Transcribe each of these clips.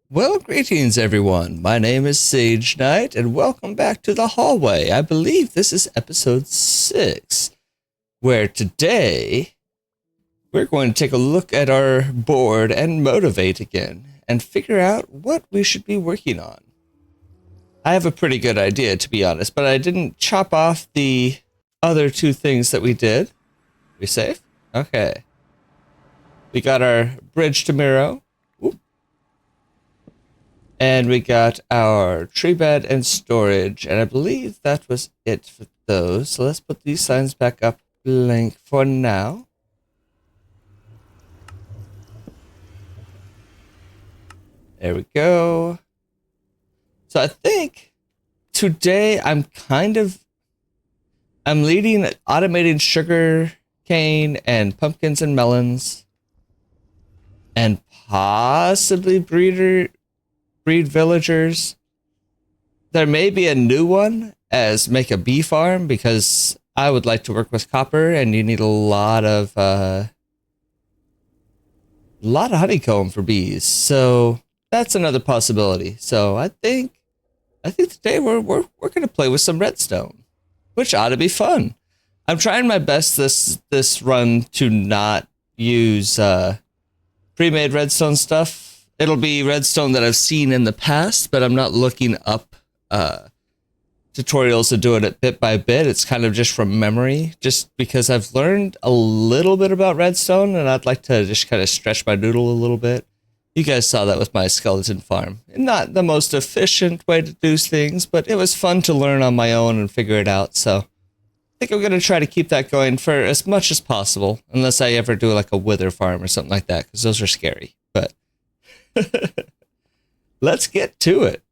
Well, greetings everyone. My name is Sagenight, and welcome back to the hallway. I believe this is episode 6, where today we're going to take a look at our board and motivate again, and figure out what we should be working on. I have a pretty good idea, to be honest, but I didn't chop off the other two things that we did. We safe? Okay. We got our bridge to Miro. And we got our tree bed and storage. And I believe that was it for those. So let's put these signs back up blank for now. There we go. So I think today I'm leading automating sugar cane and pumpkins and melons. And possibly breed villagers. There may be a new one as make a bee farm, because I would like to work with copper and you need a lot of honeycomb for bees. So that's another possibility. So I think today we're gonna play with some redstone, which ought to be fun. I'm trying my best this run to not use pre-made redstone stuff. It'll be redstone that I've seen in the past, but I'm not looking up tutorials to do it bit by bit. It's kind of just from memory, just because I've learned a little bit about redstone, and I'd like to just kind of stretch my noodle a little bit. You guys saw that with my skeleton farm. Not the most efficient way to do things, but it was fun to learn on my own and figure it out. So I think I'm going to try to keep that going for as much as possible, unless I ever do like a wither farm or something like that, because those are scary. But let's get to it.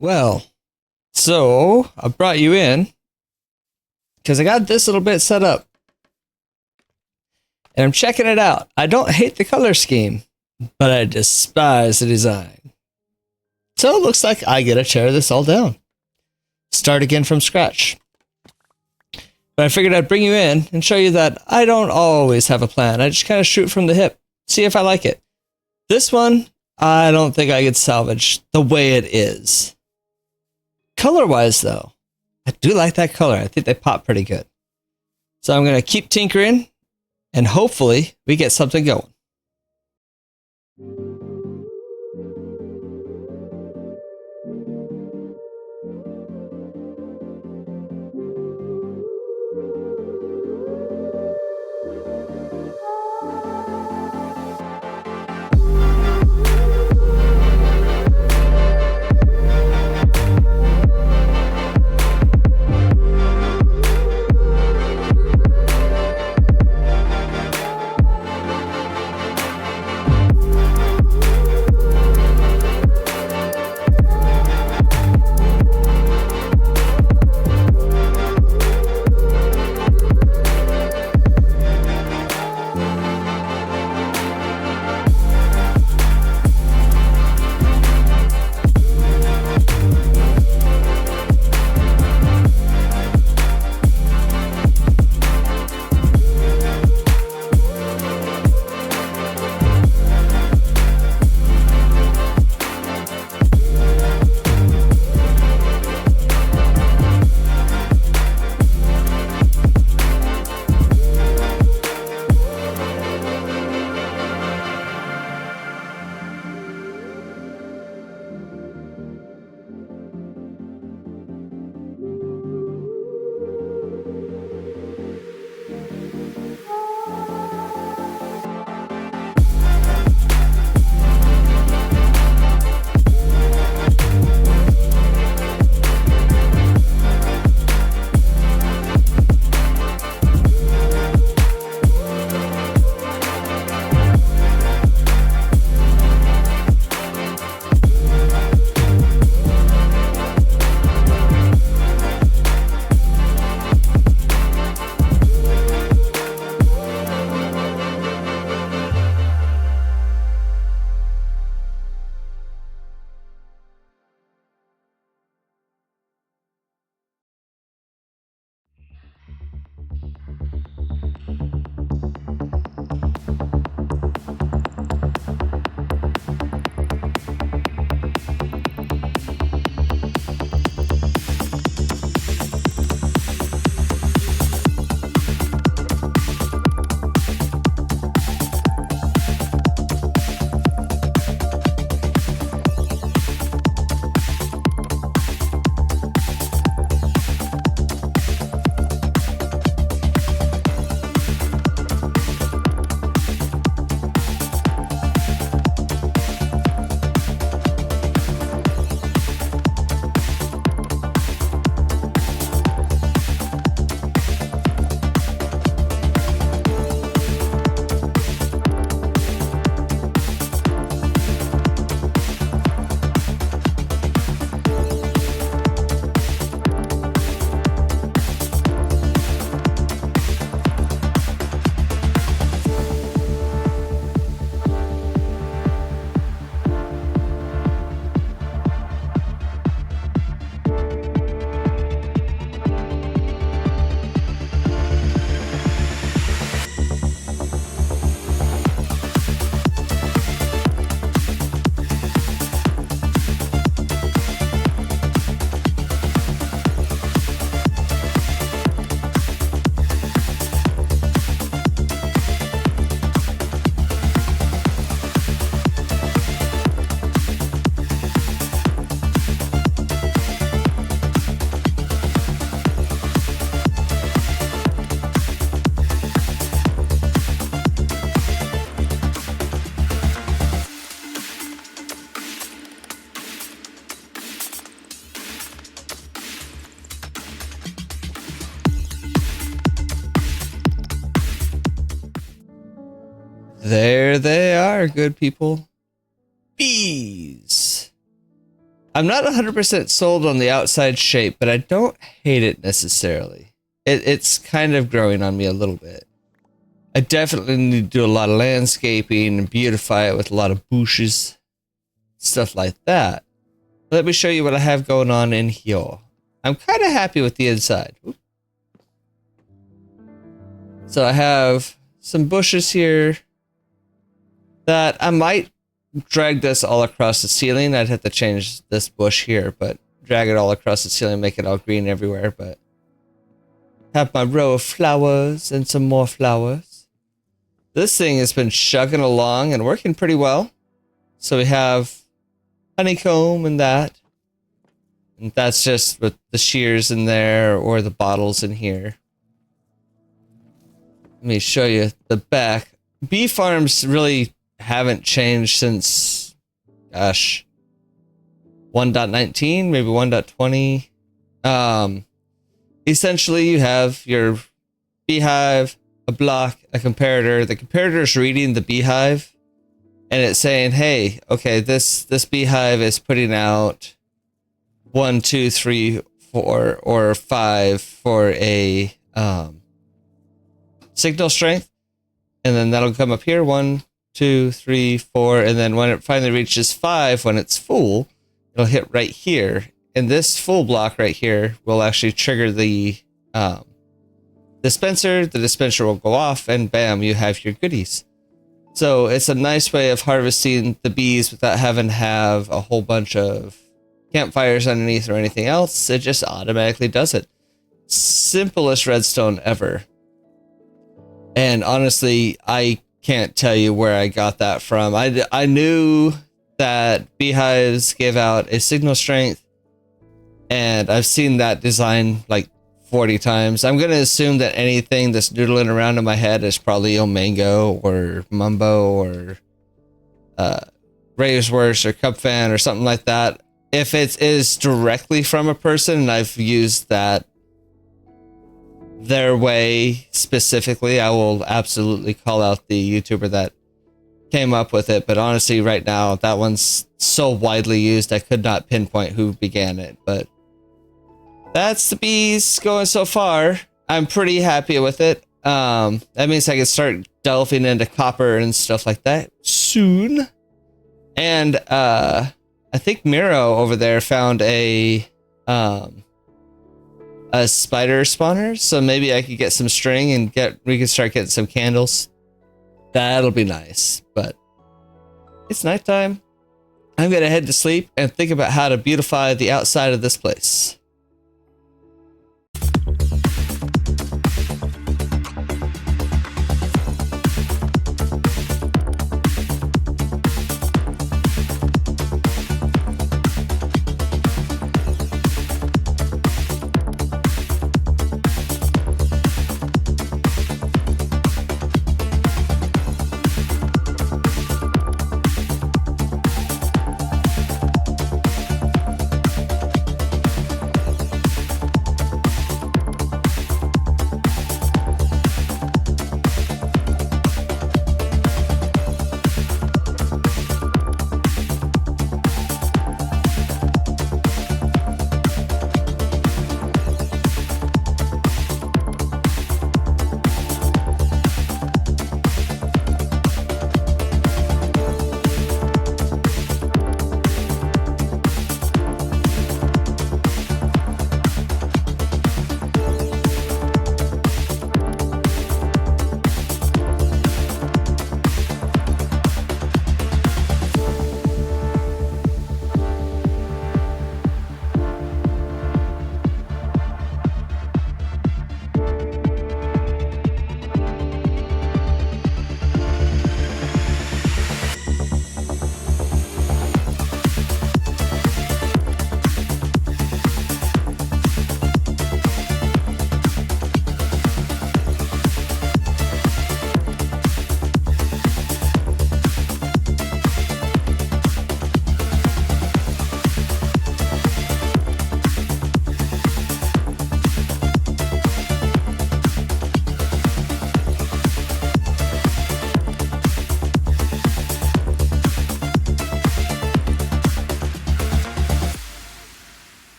Well, so I brought you in because I got this little bit set up and I'm checking it out. I don't hate the color scheme, but I despise the design. So it looks like I get to tear this all down. Start again from scratch. But I figured I'd bring you in and show you that I don't always have a plan. I just kind of shoot from the hip, see if I like it. This one, I don't think I could salvage the way it is. Color-wise, though, I do like that color. I think they pop pretty good. So I'm going to keep tinkering, and hopefully we get something going. There they are, good people. Bees. I'm not 100% sold on the outside shape, but I don't hate it necessarily. It's kind of growing on me a little bit. I definitely need to do a lot of landscaping and beautify it with a lot of bushes, stuff like that. Let me show you what I have going on in here. I'm kind of happy with the inside. Oop. So I have some bushes here that I might drag this all across the ceiling. I'd have to change this bush here, but drag it all across the ceiling, make it all green everywhere. But have my row of flowers and some more flowers. This thing has been chugging along and working pretty well. So we have honeycomb and that. And that's just with the shears in there or the bottles in here. Let me show you the back. Bee farms really haven't changed since, gosh, 1.19, maybe 1.20. Essentially, you have your beehive, a block, a comparator. The comparator is reading the beehive, and it's saying, "Hey, okay, this beehive is putting out 1, 2, 3, 4, or 5 for a signal strength," and then that'll come up here 1, 2, 3, 4, and then when it finally reaches 5, when it's full, it'll hit right here. And this full block right here will actually trigger the dispenser. The dispenser will go off, and bam, you have your goodies. So it's a nice way of harvesting the bees without having to have a whole bunch of campfires underneath or anything else. It just automatically does it. Simplest redstone ever. And honestly, I can't tell you where I got that from. I knew that beehives gave out a signal strength, and I've seen that design like 40 times. I'm going to assume that anything that's noodling around in my head is probably Omango or Mumbo or Ravesworst or Cupfan or something like that. If it is directly from a person and I've used that their way specifically, I will absolutely call out the YouTuber that came up with it. But honestly, right now, that one's so widely used, I could not pinpoint who began it. But that's the bees going so far. I'm pretty happy with it. That means I can start delving into copper and stuff like that soon. And I think Miro over there found a spider spawner, so maybe I could get some string and we can start getting some candles. That'll be nice. But it's nighttime. I'm gonna head to sleep and think about how to beautify the outside of this place.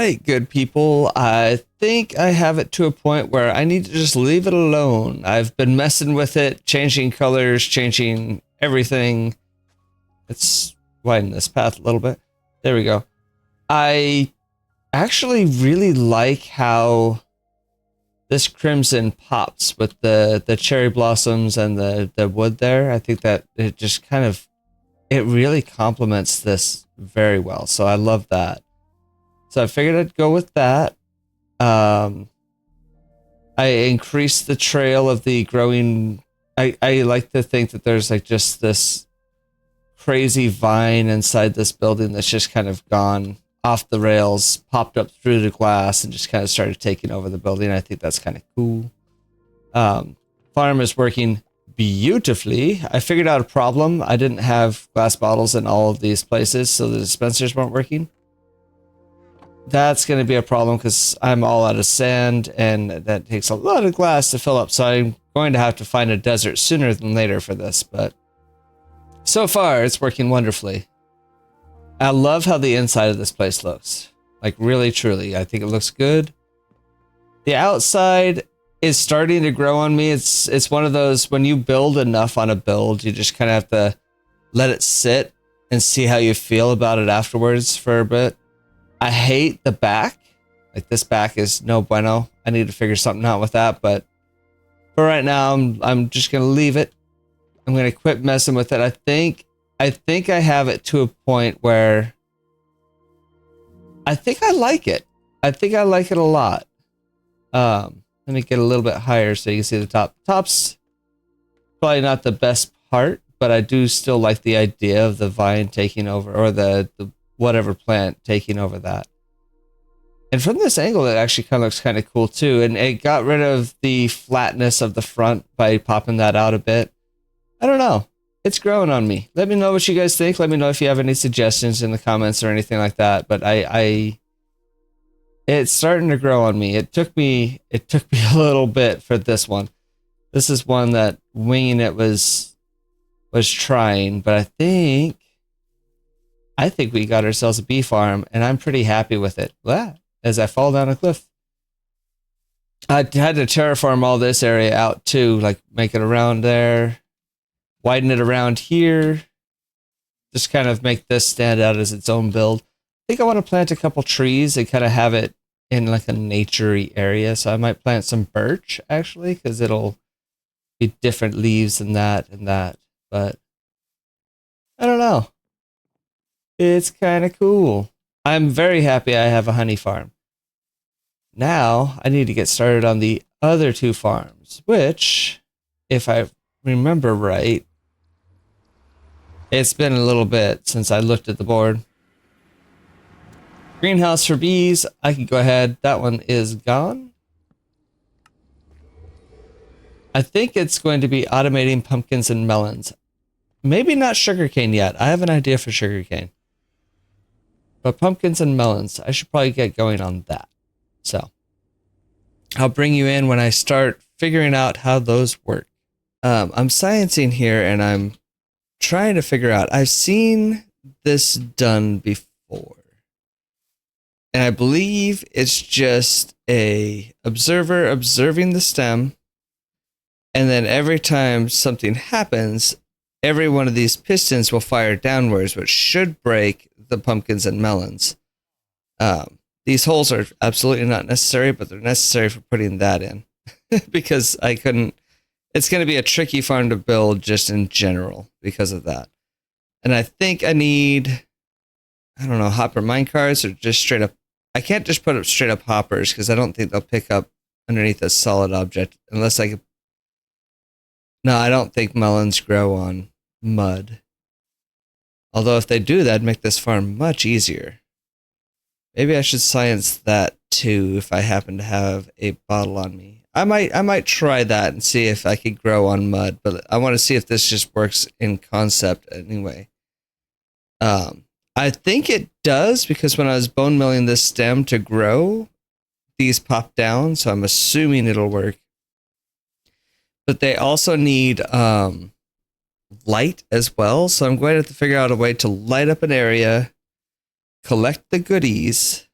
right, good people. I think I have it to a point where I need to just leave it alone. I've been messing with it, changing colors, changing everything. Let's widen this path a little bit. There we go. I actually really like how this crimson pops with the cherry blossoms and the wood there. I think that it just kind of, it really complements this very well. So I love that. So I figured I'd go with that. I increased the trail of the growing. I like to think that there's like just this crazy vine inside this building that's just kind of gone off the rails, popped up through the glass, and just kind of started taking over the building. I think that's kind of cool. Farm is working beautifully. I figured out a problem. I didn't have glass bottles in all of these places, so the dispensers weren't working. That's going to be a problem because I'm all out of sand, and that takes a lot of glass to fill up. So I'm going to have to find a desert sooner than later for this, but so far it's working wonderfully. I love how the inside of this place looks. Like really, truly, I think it looks good. The outside is starting to grow on me. It's one of those, when you build enough on a build, you just kind of have to let it sit and see how you feel about it afterwards for a bit. I hate the back. Like this back is no bueno. I need to figure something out with that, but for right now, I'm just gonna leave it. I'm gonna quit messing with it. I think I have it to a point where I think I like it. I think I like it a lot. Let me get a little bit higher so you can see the top. Top's probably not the best part, but I do still like the idea of the vine taking over, or the whatever plant taking over that. And from this angle, it actually kind of looks kind of cool too. And it got rid of the flatness of the front by popping that out a bit. I don't know. It's growing on me. Let me know what you guys think. Let me know if you have any suggestions in the comments or anything like that. But it's starting to grow on me. It took me a little bit for this one. This is one that winging it was trying, but I think we got ourselves a bee farm, and I'm pretty happy with it. Wow, as I fall down a cliff. I had to terraform all this area out too, like make it around there, widen it around here, just kind of make this stand out as its own build. I think I want to plant a couple trees and kind of have it in like a naturey area. So I might plant some birch actually, because it'll be different leaves and that. But I don't know. It's kind of cool. I'm very happy I have a honey farm. Now I need to get started on the other two farms, which, if I remember right, it's been a little bit since I looked at the board. Greenhouse for bees. I can go ahead. That one is gone. I think it's going to be automating pumpkins and melons. Maybe not sugarcane yet. I have an idea for sugarcane. But pumpkins and melons, I should probably get going on that. So I'll bring you in when I start figuring out how those work. I'm sciencing here, and I'm trying to figure out. I've seen this done before. And I believe it's just a observer observing the stem. And then every time something happens, every one of these pistons will fire downwards, which should break the pumpkins and melons. These holes are absolutely not necessary, but they're necessary for putting that in. Because I couldn't... It's going to be a tricky farm to build just in general because of that. And I think I need... I don't know, hopper minecarts or just straight up... I can't just put up straight up hoppers because I don't think they'll pick up underneath a solid object unless I could... No, I don't think melons grow on mud. Although if they do, that'd make this farm much easier. Maybe I should science that too if I happen to have a bottle on me. I might try that and see if I could grow on mud, but I want to see if this just works in concept anyway. I think it does because when I was bone milling this stem to grow, these pop down, so I'm assuming it'll work. But they also need light as well, so I'm going to have to figure out a way to light up an area, collect the goodies,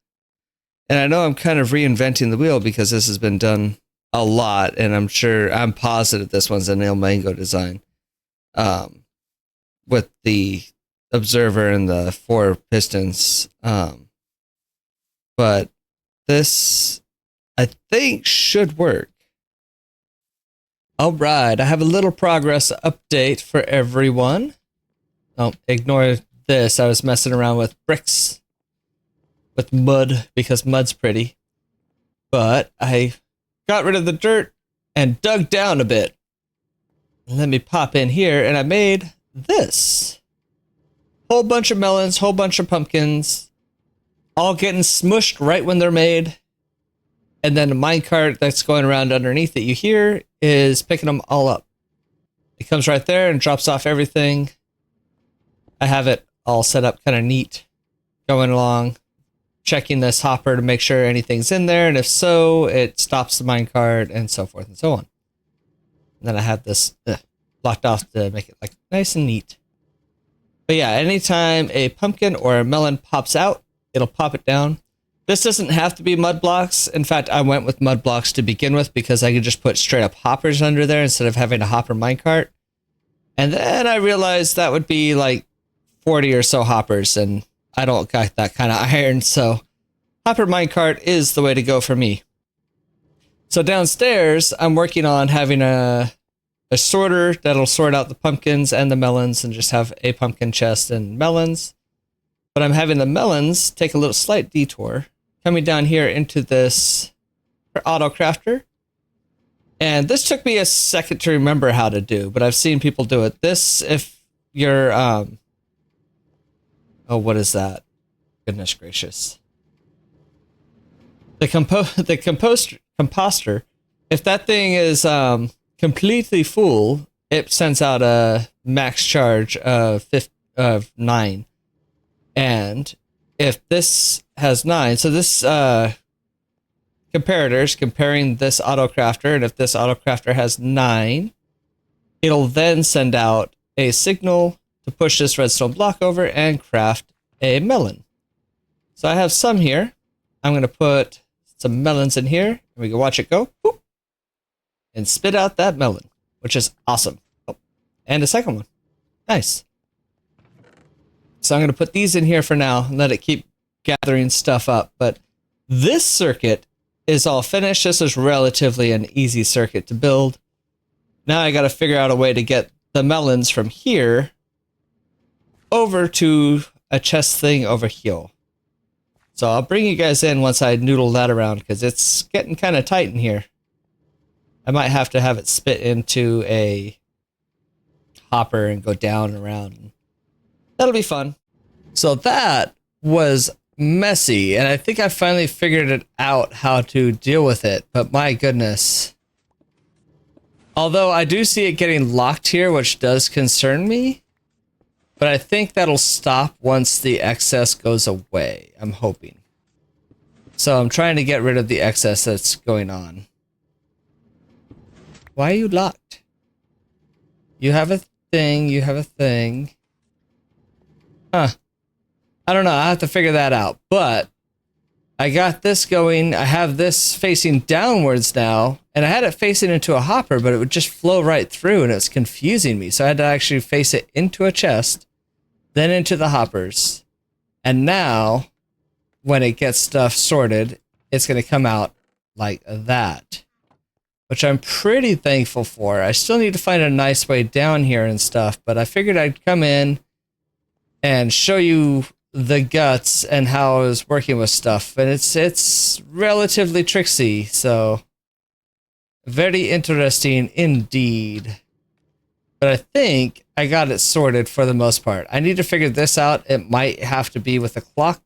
And I know I'm kind of reinventing the wheel because this has been done a lot, and I'm positive this one's a nail mango design. With the observer and the 4 pistons. But this, I think, should work. All right, I have a little progress update for everyone. Oh, ignore this. I was messing around with bricks, with mud, because mud's pretty. But I got rid of the dirt and dug down a bit. Let me pop in here, and I made this. Whole bunch of melons, whole bunch of pumpkins, all getting smushed right when they're made. And then a minecart that's going around underneath that you hear is picking them all up. It comes right there and drops off everything. I have it all set up kind of neat, going along, checking this hopper to make sure anything's in there. And if so, it stops the minecart and so forth and so on. And then I have this blocked off to make it like nice and neat. But yeah, anytime a pumpkin or a melon pops out, it'll pop it down. This doesn't have to be mud blocks. In fact, I went with mud blocks to begin with because I could just put straight up hoppers under there instead of having a hopper minecart. And then I realized that would be like 40 or so hoppers, and I don't got that kind of iron, so hopper minecart is the way to go for me. So downstairs, I'm working on having a sorter that'll sort out the pumpkins and the melons and just have a pumpkin chest and melons. But I'm having the melons take a little slight detour, coming down here into this auto crafter. And this took me a second to remember how to do, but I've seen people do it. This, if you're, oh, what is that? Goodness gracious. The composter, if that thing is completely full, it sends out a max charge of 9. And if this has 9, so this comparators comparing this auto crafter, and if this auto crafter has 9, it'll then send out a signal to push this redstone block over and craft a melon. So I have some here. I'm going to put some melons in here, and we can watch it go, boop, and spit out that melon, which is awesome. Oh, and a second one. Nice. So I'm going to put these in here for now and let it keep gathering stuff up. But this circuit is all finished. This is relatively an easy circuit to build. Now I got to figure out a way to get the melons from here over to a chest thing over here. So I'll bring you guys in once I noodle that around, because it's getting kind of tight in here. I might have to have it spit into a hopper and go down and around. That'll be fun. So that was messy, and I think I finally figured it out how to deal with it, but my goodness. Although I do see it getting locked here, which does concern me, but I think that'll stop once the excess goes away, I'm hoping. So I'm trying to get rid of the excess that's going on. Why are you locked? You have a thing, you have a thing. Huh. I don't know, I'll have to figure that out, but I got this going. I have this facing downwards now, and I had it facing into a hopper, but it would just flow right through, and it's confusing me. So I had to actually face it into a chest, then into the hoppers. And now, when it gets stuff sorted, it's going to come out like that, which I'm pretty thankful for. I still need to find a nice way down here and stuff, but I figured I'd come in and show you the guts and how I was working with stuff. And it's relatively tricksy, so very interesting indeed. But I think I got it sorted for the most part. I need to figure this out. It might have to be with a clock.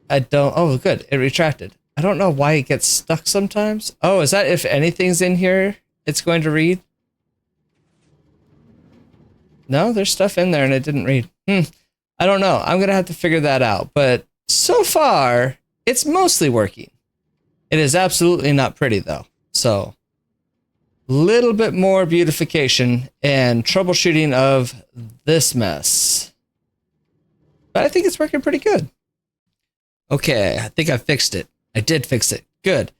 I don't... Oh, good. It retracted. I don't know why it gets stuck sometimes. Oh, is that if anything's in here, it's going to read? No, there's stuff in there and it didn't read. I don't know. I'm going to have to figure that out. But so far, it's mostly working. It is absolutely not pretty, though. So, little bit more beautification and troubleshooting of this mess. But I think it's working pretty good. Okay, I think I fixed it. I did fix it. Good.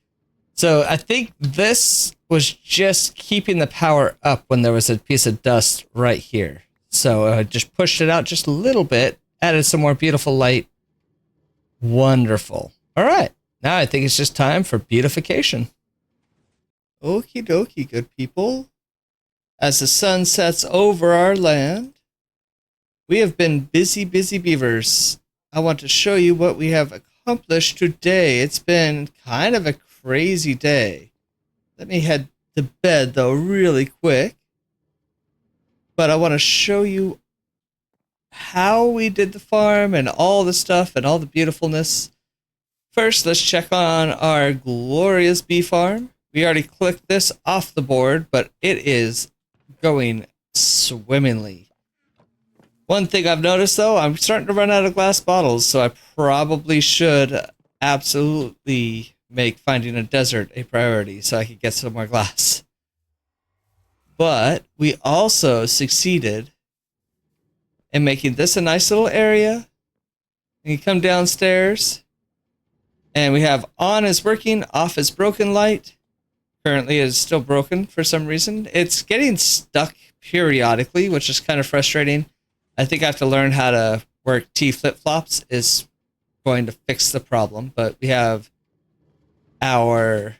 So I think this was just keeping the power up when there was a piece of dust right here. So I just pushed it out just a little bit, added some more beautiful light. Wonderful. All right. Now I think it's just time for beautification. Okie dokie, good people. As the sun sets over our land, we have been busy beavers. I want to show you what we have accomplished today. It's been kind of a crazy day. Let me head to bed though really quick. But I want to show you how we did the farm and all the stuff and all the beautifulness. First, let's check on our glorious bee farm. We already clicked this off the board, but it is going swimmingly. One thing I've noticed though, I'm starting to run out of glass bottles, so I probably should absolutely make finding a desert a priority so I could get some more glass. But we also succeeded in making this a nice little area. You come downstairs and we have on is working, off is broken light. Currently it is still broken for some reason. It's getting stuck periodically, which is kind of frustrating. I think I have to learn how to work T flip-flops is going to fix the problem. But we have our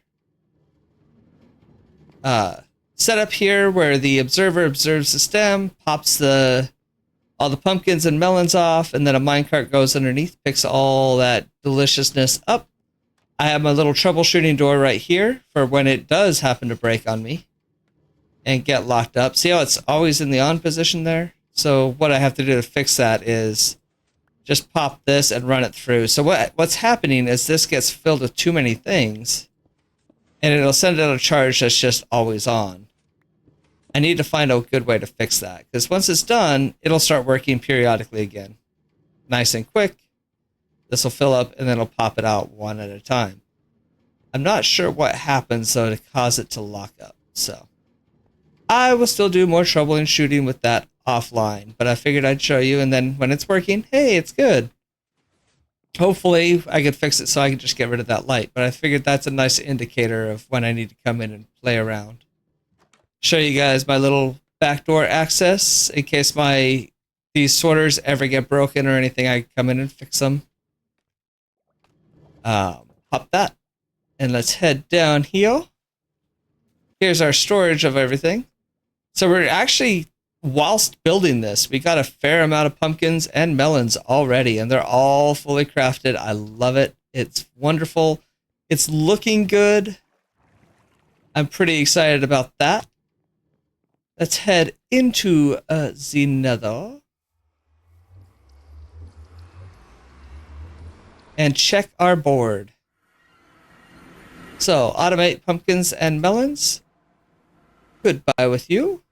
setup here where the observer observes the stem, pops all the pumpkins and melons off, and then a minecart goes underneath, picks all that deliciousness up. I have my little troubleshooting door right here for when it does happen to break on me and get locked up. See how it's always in the on position there? So what I have to do to fix that is just pop this and run it through. So what's happening is this gets filled with too many things and it'll send out a charge that's just always on. I need to find a good way to fix that because once it's done, it'll start working periodically again. Nice and quick. This will fill up and then it'll pop it out one at a time. I'm not sure what happens though to cause it to lock up. So I will still do more troubleshooting with that offline, but I figured I'd show you, and then when it's working, hey, it's good. Hopefully I could fix it so I can just get rid of that light, but I figured that's a nice indicator of when I need to come in and play around. Show you guys my little backdoor access in case these sorters ever get broken or anything. I can come in and fix them. Pop that, and let's head down here. Here's our storage of everything. So we're actually, whilst building this, we got a fair amount of pumpkins and melons already, and they're all fully crafted. I love it. It's wonderful. It's looking good. I'm pretty excited about that. Let's head into the nether and check our board. So, automate pumpkins and melons. Goodbye with you.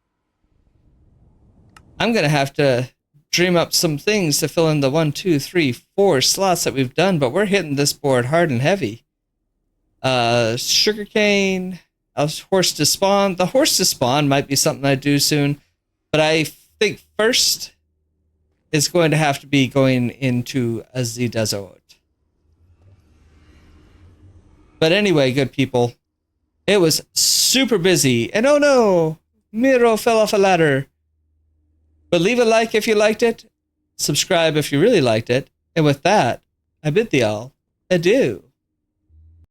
I'm going to have to dream up some things to fill in the 1, 2, 3, 4 slots that we've done, but we're hitting this board hard and heavy. Sugarcane, a horse to spawn. The horse to spawn might be something I do soon, but I think first is going to have to be going into the desert. But anyway, good people, it was super busy, and oh no, Miro fell off a ladder. But leave a like if you liked it, subscribe if you really liked it, and with that, I bid thee all adieu.